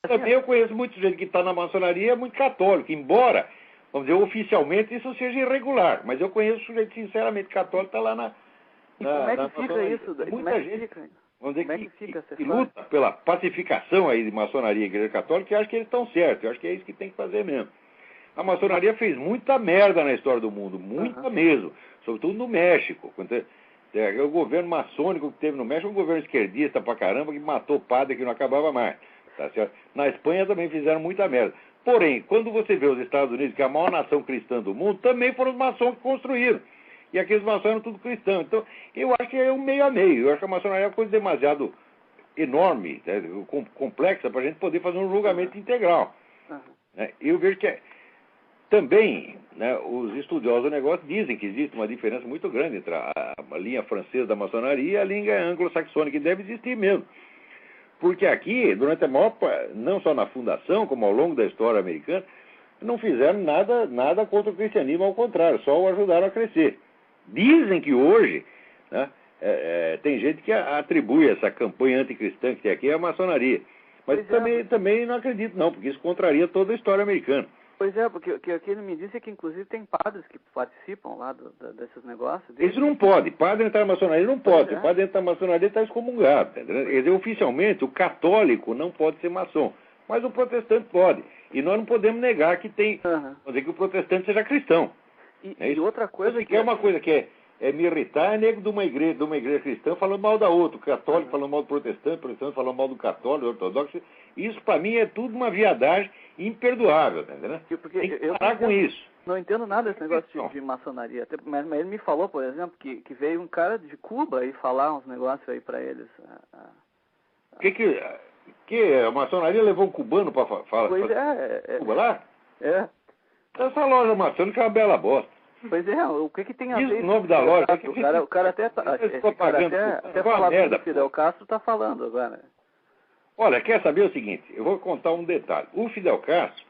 Também eu conheço muita gente que está na maçonaria, muito católico, embora, vamos dizer, oficialmente isso seja irregular. Mas eu conheço gente sinceramente católico que está lá na E como é que fica isso? Muita gente, vamos dizer, que luta luta pela pacificação aí de maçonaria e igreja católica, e acho que eles estão certos. Eu acho que é isso que tem que fazer mesmo. A maçonaria fez muita merda na história do mundo, muita mesmo, sobretudo no México. O governo maçônico que teve no México, um governo esquerdista pra caramba, que matou padre que não acabava mais. Tá certo? Na Espanha também fizeram muita merda. Porém, quando você vê os Estados Unidos, que é a maior nação cristã do mundo, também foram os maçons que construíram. E aqueles maçons eram tudo cristãos. Então, eu acho que é um meio a meio. Eu acho que a maçonaria é uma coisa demasiado enorme, né, complexa, para a gente poder fazer um julgamento integral. Eu vejo que também, né, os estudiosos do negócio dizem que existe uma diferença muito grande entre a linha francesa da maçonaria e a linha anglo-saxônica, que deve existir mesmo. Porque aqui, durante a maior parte, não só na fundação, como ao longo da história americana, não fizeram nada contra o cristianismo, ao contrário, só o ajudaram a crescer. Dizem que hoje, né, tem gente que atribui essa campanha anticristã que tem aqui à maçonaria. Mas também não acredito não, porque isso contraria toda a história americana. Pois é, porque o que ele me disse é que inclusive tem padres que participam lá desses negócios. Isso não pode. Padre entrar na maçonaria não pode. O padre entrar na maçonaria está excomungado. Tá entendendo? Quer dizer, oficialmente, o católico não pode ser maçom. Mas o protestante pode. E nós não podemos negar que tem... Vamos dizer que o protestante seja cristão. E outra coisa que é uma coisa que é me irritar, é nego de uma igreja cristã falando mal da outra. O católico falando mal do protestante, o protestante falando mal do católico, do ortodoxo. Isso, para mim, é tudo uma viadagem imperdoável, tá entendendo? Tem que parar com isso. Não entendo nada desse negócio de maçonaria. Mas ele me falou, por exemplo, que veio um cara de Cuba aí falar uns negócios aí para eles. Que a maçonaria levou um cubano para falar? Pois Cuba lá? É. Essa loja maçônica é uma bela bosta. Pois é, o que tem a ver? Diz o nome da loja. O cara até falando do Fidel Castro está falando agora. Olha, quer saber o seguinte? Eu vou contar um detalhe. O Fidel Castro,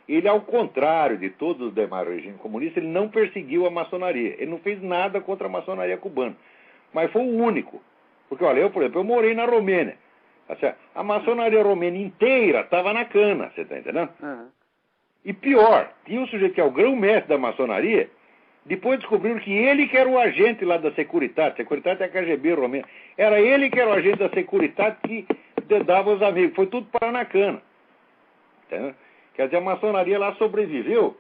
ele, ao contrário de todos os demais regimes comunistas, ele não perseguiu a maçonaria. Ele não fez nada contra a maçonaria cubana. Mas foi o único. Porque, olha, eu, por exemplo, eu morei na Romênia. A maçonaria romena inteira estava na cana, você está entendendo? E pior, tinha um sujeito que é o grão-mestre da maçonaria, depois descobriram que ele que era o agente lá da Securitate. Securitate é a KGB romena. Era ele que era o agente da Securitate que dava os amigos. Foi tudo parar na cana. Entendeu? Quer dizer, a maçonaria lá sobreviveu,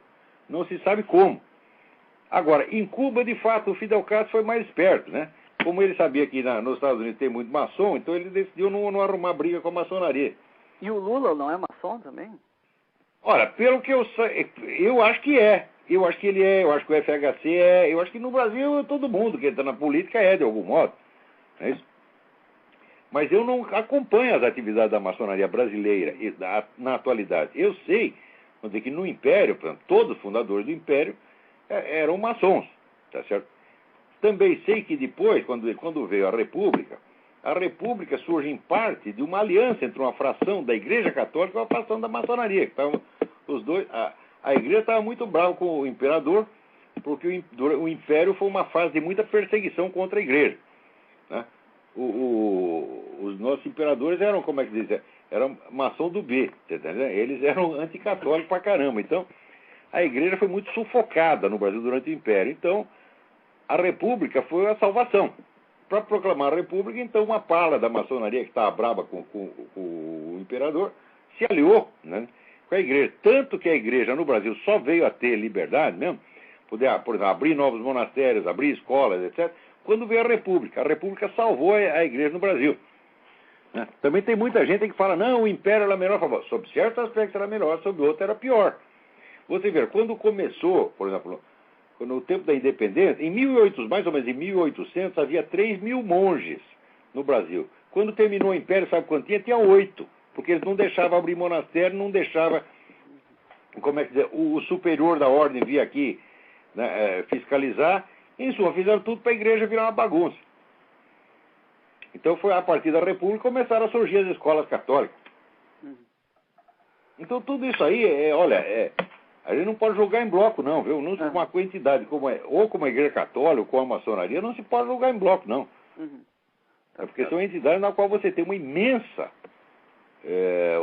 não se sabe como. Agora, em Cuba, de fato, o Fidel Castro foi mais esperto, né? Como ele sabia que nos Estados Unidos tem muito maçom, então ele decidiu não arrumar briga com a maçonaria. E o Lula não é maçom também? Olha, pelo que eu sei, eu acho que é. Eu acho que ele é, eu acho que o FHC é, eu acho que no Brasil todo mundo que está na política é, de algum modo. Não é isso? Mas eu não acompanho as atividades da maçonaria brasileira na atualidade. Eu sei, vamos dizer que no Império, por exemplo, todos os fundadores do Império eram maçons, tá certo? Também sei que depois, quando veio a República surge em parte de uma aliança entre uma fração da Igreja Católica e uma fração da maçonaria. Estavam os dois, a Igreja estava muito brava com o Imperador, porque o Império foi uma fase de muita perseguição contra a Igreja, né? Os nossos imperadores eram, como é que diz, eram maçom do B, tá entendendo? Eles eram anticatólicos pra caramba. Então, a Igreja foi muito sufocada no Brasil durante o Império. Então, a República foi a salvação. Para proclamar a República, então, uma pala da maçonaria que estava brava com o Imperador se aliou, né, com a Igreja. Tanto que a Igreja no Brasil só veio a ter liberdade mesmo, poder, por exemplo, abrir novos monastérios, abrir escolas, etc., quando veio a República. A República salvou a Igreja no Brasil. Né? Também tem muita gente que fala, não, o Império era melhor. Sob certos aspectos era melhor, sob outros era pior. Você vê, quando começou, por exemplo, no tempo da independência, mais ou menos em 1800, havia 3 mil monges no Brasil. Quando terminou o Império, sabe quanto tinha? Tinha 8, porque eles não deixavam abrir monastério, não deixavam, como é que dizer, o superior da ordem vir aqui, né, fiscalizar. Em suma, fizeram tudo para a Igreja virar uma bagunça. Então foi a partir da República que começaram a surgir as escolas católicas. Então tudo isso aí, a gente não pode julgar em bloco não, viu? Não com uma entidade ou como a Igreja Católica, ou com a maçonaria, não se pode julgar em bloco não. Porque são entidades na qual você tem uma imensa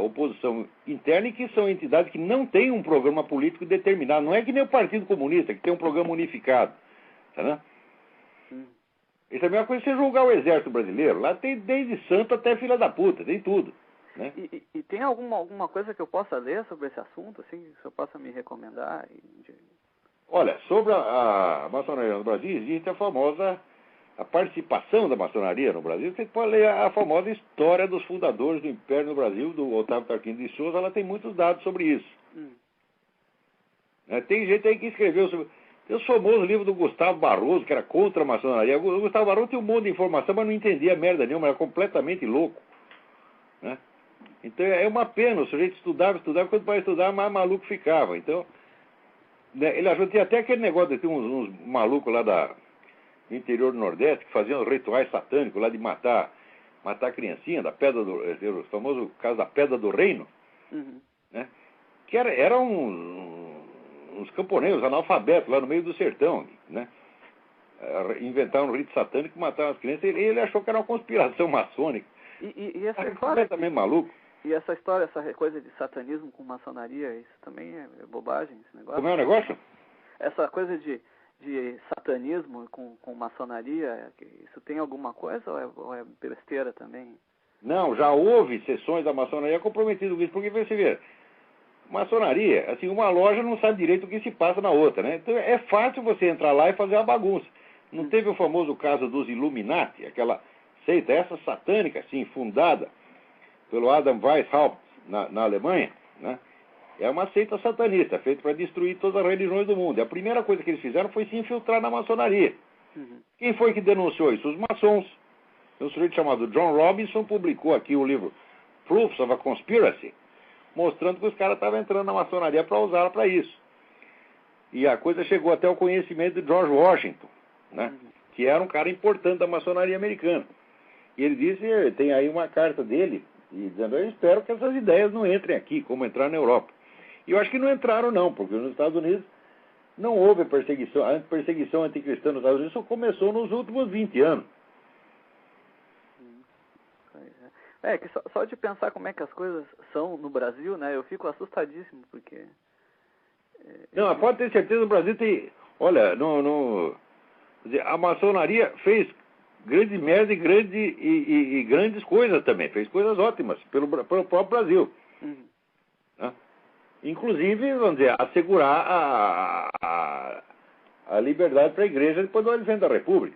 oposição interna e que são entidades que não têm um programa político determinado. Não é que nem o Partido Comunista, que tem um programa unificado. Tá, né? Isso é a mesma coisa que você julgar o exército brasileiro. Lá tem desde santo até filha da puta, tem tudo. Né? E tem alguma coisa que eu possa ler sobre esse assunto, assim, que o senhor possa me recomendar? Olha, sobre a maçonaria no Brasil, existe a participação da maçonaria no Brasil. Você pode ler a famosa história dos fundadores do Império no Brasil, do Otávio Tarquínio de Souza. Ela tem muitos dados sobre isso. Tem gente aí que escreveu sobre... Tem o famoso livro do Gustavo Barroso, que era contra a maçonaria. O Gustavo Barroso tem um monte de informação, mas não entendia merda nenhuma, era completamente louco. Né? Então é uma pena, o sujeito estudava, quando vai estudar, mais maluco ficava. Então, né, ele ajudou, tinha até aquele negócio de ter uns malucos lá do interior do Nordeste, que faziam rituais satânicos lá de matar a criancinha, da pedra do... o famoso caso da Pedra do Reino, né? Que eram uns camponeses, analfabetos lá no meio do sertão, né? Inventaram um rito satânico e mataram as crianças. Ele achou que era uma conspiração maçônica. E essa história... completamente maluco. E essa história, essa coisa de satanismo com maçonaria, isso também é bobagem, esse negócio? Como é o negócio? Essa coisa de satanismo com maçonaria, isso tem alguma coisa ou é besteira também? Não, já houve sessões da maçonaria comprometidas com isso, porque você vê, maçonaria, assim, uma loja não sabe direito o que se passa na outra, né? Então é fácil você entrar lá e fazer uma bagunça. Não teve o famoso caso dos Illuminati, aquela seita, essa satânica, assim, fundada pelo Adam Weishaupt na Alemanha, né? É uma seita satanista, feita para destruir todas as religiões do mundo. E a primeira coisa que eles fizeram foi se infiltrar na maçonaria. Quem foi que denunciou isso? Os maçons. Um sujeito chamado John Robinson publicou aqui o livro Proofs of a Conspiracy, mostrando que os caras estavam entrando na maçonaria para usá-la para isso. E a coisa chegou até o conhecimento de George Washington, né? Que era um cara importante da maçonaria americana. E ele disse, tem aí uma carta dele, e dizendo, eu espero que essas ideias não entrem aqui, como entrar na Europa. E eu acho que não entraram não, porque nos Estados Unidos não houve perseguição, a perseguição anticristã nos Estados Unidos só começou nos últimos 20 anos. Que só de pensar como é que as coisas são no Brasil, né, eu fico assustadíssimo, porque... Não, pode ter certeza, o Brasil tem... Olha, a maçonaria fez grande merda e grandes coisas também, fez coisas ótimas pelo próprio Brasil. Né? Inclusive, vamos dizer, assegurar a liberdade para a igreja depois do advento da República.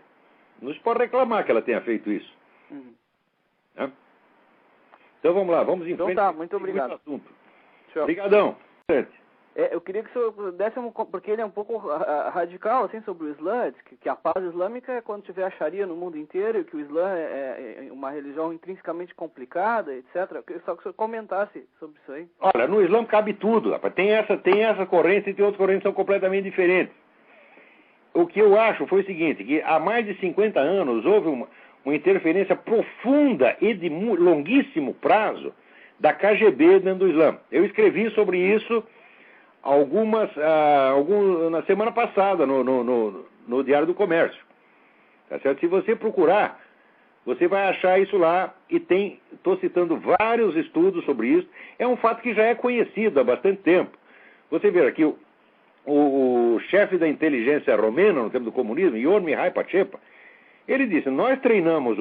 Não se pode reclamar que ela tenha feito isso. Né? Então vamos lá, vamos em frente. Então tá, muito obrigado. Muito assunto. Obrigadão. Eu queria que o senhor desse porque ele é um pouco radical, assim, sobre o Islã, que a paz islâmica é quando tiver a Sharia no mundo inteiro, e que o Islã é uma religião intrinsecamente complicada, etc. Eu queria só que o senhor comentasse sobre isso aí. Olha, no Islã cabe tudo, rapaz. Tem essa corrente e tem outras correntes que são completamente diferentes. O que eu acho foi o seguinte, que há mais de 50 anos houve uma interferência profunda e de longuíssimo prazo da KGB dentro do Islã. Eu escrevi sobre isso na semana passada no Diário do Comércio. Tá certo? Se você procurar, você vai achar isso lá e estou citando vários estudos sobre isso. É um fato que já é conhecido há bastante tempo. Você vê aqui o chefe da inteligência romena no tempo do comunismo, Ion Mihai Pachepa, ele disse, nós treinamos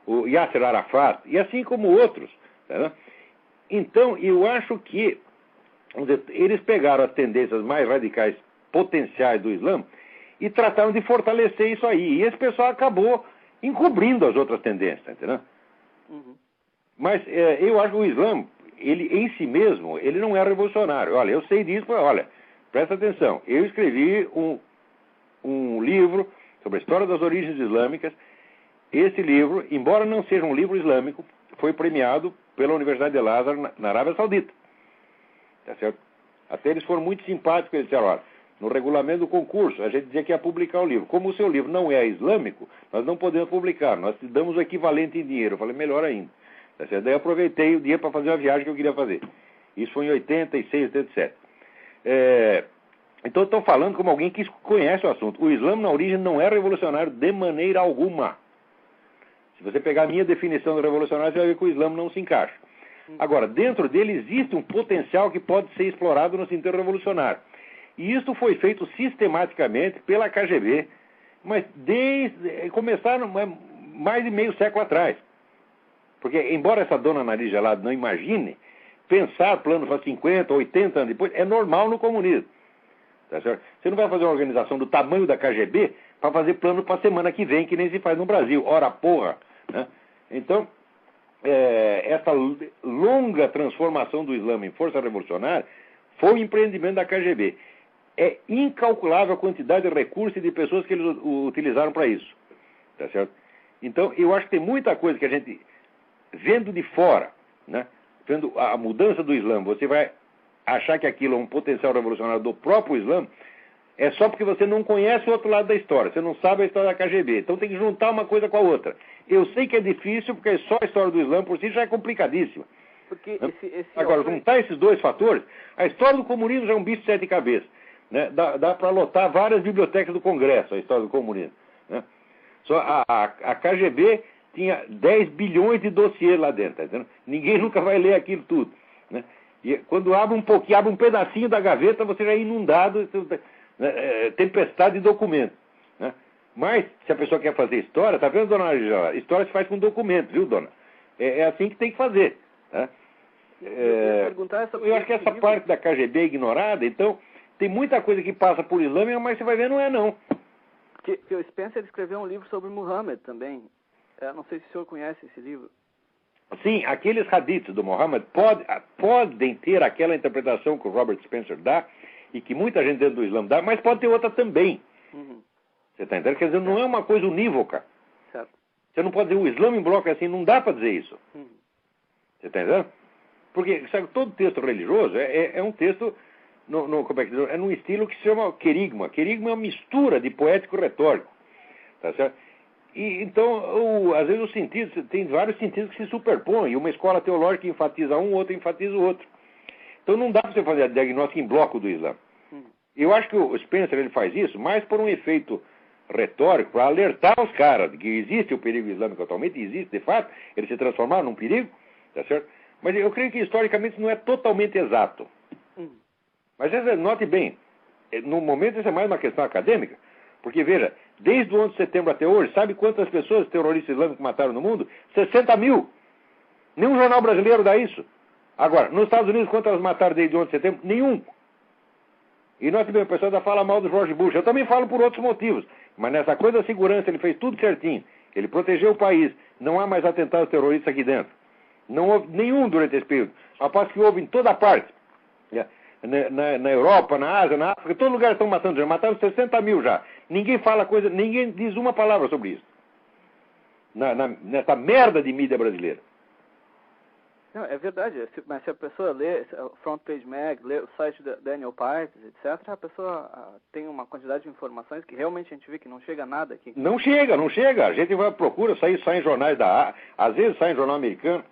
o Yasser Arafat, e assim como outros. Tá? Então, eu acho que eles pegaram as tendências mais radicais potenciais do Islã e trataram de fortalecer isso aí. E esse pessoal acabou encobrindo as outras tendências, entendeu? Mas eu acho que o Islã, ele em si mesmo, ele não é revolucionário. Olha, eu sei disso, olha, presta atenção. Eu escrevi um livro sobre a história das origens islâmicas. Esse livro, embora não seja um livro islâmico, foi premiado pela Universidade de Al-Azhar na Arábia Saudita. Tá certo? Até eles foram muito simpáticos, eles disseram, olha, no regulamento do concurso, a gente dizia que ia publicar o livro. Como o seu livro não é islâmico, nós não podemos publicar, nós te damos o equivalente em dinheiro. Eu falei, melhor ainda. Tá certo? Daí eu aproveitei o dia para fazer uma viagem que eu queria fazer. Isso foi em 86, 87. Então eu estou falando como alguém que conhece o assunto. O Islã, na origem, não é revolucionário de maneira alguma. Se você pegar a minha definição de revolucionário, você vai ver que o Islã não se encaixa. Agora, dentro dele existe um potencial que pode ser explorado no sentido revolucionário. E isso foi feito sistematicamente pela KGB, mas começaram mais de meio século atrás. Porque, embora essa dona nariz gelada não imagine, pensar planos para 50, 80 anos depois é normal no comunismo. Tá certo? Você não vai fazer uma organização do tamanho da KGB para fazer plano para a semana que vem, que nem se faz no Brasil. Ora, porra! Né? Então, essa longa transformação do Islã em força revolucionária foi o empreendimento da KGB. É incalculável a quantidade de recursos e de pessoas que eles utilizaram para isso. Tá certo? Então, eu acho que tem muita coisa que a gente, vendo de fora, né, vendo a mudança do Islã, você vai achar que aquilo é um potencial revolucionário do próprio Islã, é só porque você não conhece o outro lado da história, você não sabe a história da KGB. Então tem que juntar uma coisa com a outra. Eu sei que é difícil, porque só a história do Islã por si já é complicadíssima. Porque Agora, juntar esses dois fatores, a história do comunismo já é um bicho de 7 cabeças. Né? Dá para lotar várias bibliotecas do Congresso, a história do comunismo. Né? Só a KGB tinha 10 bilhões de dossiês lá dentro. Tá entendendo? Ninguém nunca vai ler aquilo tudo. Né? E quando abre um pouquinho, abre um pedacinho da gaveta, você já é inundado, tempestade de documentos. Né? Mas, se a pessoa quer fazer história, tá vendo, dona Angela? História se faz com documento, viu, dona? É assim que tem que fazer. Tá? Eu acho que essa parte da KGB é ignorada, então tem muita coisa que passa por Islã, mas você vai ver, não é não. Que o Spencer escreveu um livro sobre Muhammad também. Não sei se o senhor conhece esse livro. Sim, aqueles hadiths do Muhammad podem ter aquela interpretação que o Robert Spencer dá, e que muita gente dentro do Islã dá, mas pode ter outra também. Você está entendendo? Quer dizer, não é uma coisa unívoca. Certo. Você não pode dizer o Islã em bloco assim, não dá para dizer isso. Você está entendendo? Porque, sabe, todo texto religioso é um texto, como é que diz? É num estilo que se chama querigma. Querigma é uma mistura de poético e retórico. Tá certo? E, então, às vezes os sentidos, tem vários sentidos que se superpõem, e uma escola teológica enfatiza um, outra enfatiza o outro. Então não dá para você fazer diagnóstico em bloco do Islã. Eu acho que o Spencer ele faz isso mais por um efeito retórico, para alertar os caras de que existe o perigo islâmico atualmente, existe de fato, ele se transformar num perigo, tá certo? Mas eu creio que historicamente isso não é totalmente exato. Mas note bem, no momento isso é mais uma questão acadêmica, porque veja, desde o 11 de setembro até hoje, sabe quantas pessoas terroristas islâmicos mataram no mundo? 60 mil! Nenhum jornal brasileiro dá isso. Agora, nos Estados Unidos, quantas mataram desde o 11 de setembro? Nenhum. E nós também, o pessoal ainda fala mal do George Bush. Eu também falo por outros motivos. Mas nessa coisa da segurança, ele fez tudo certinho. Ele protegeu o país. Não há mais atentados terroristas aqui dentro. Não houve nenhum durante esse período. Rapaz, que houve em toda parte. Na Europa, na Ásia, na África, todo lugar estão matando. Já mataram 60 mil já. Ninguém fala coisa, ninguém diz uma palavra sobre isso. Nessa merda de mídia brasileira. Não, é verdade, mas se a pessoa lê o Front Page Mag, lê o site da Daniel Parks, etc., a pessoa tem uma quantidade de informações que realmente a gente vê que não chega a nada aqui. Não chega. A gente vai procura, sai em jornais da Ásia, às vezes sai em jornal americano,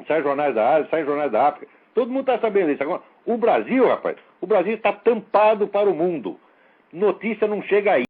sai em jornais da Ásia, sai em jornais da África. Todo mundo está sabendo disso. Agora, o Brasil, rapaz, o Brasil está tampado para o mundo. Notícia não chega aí.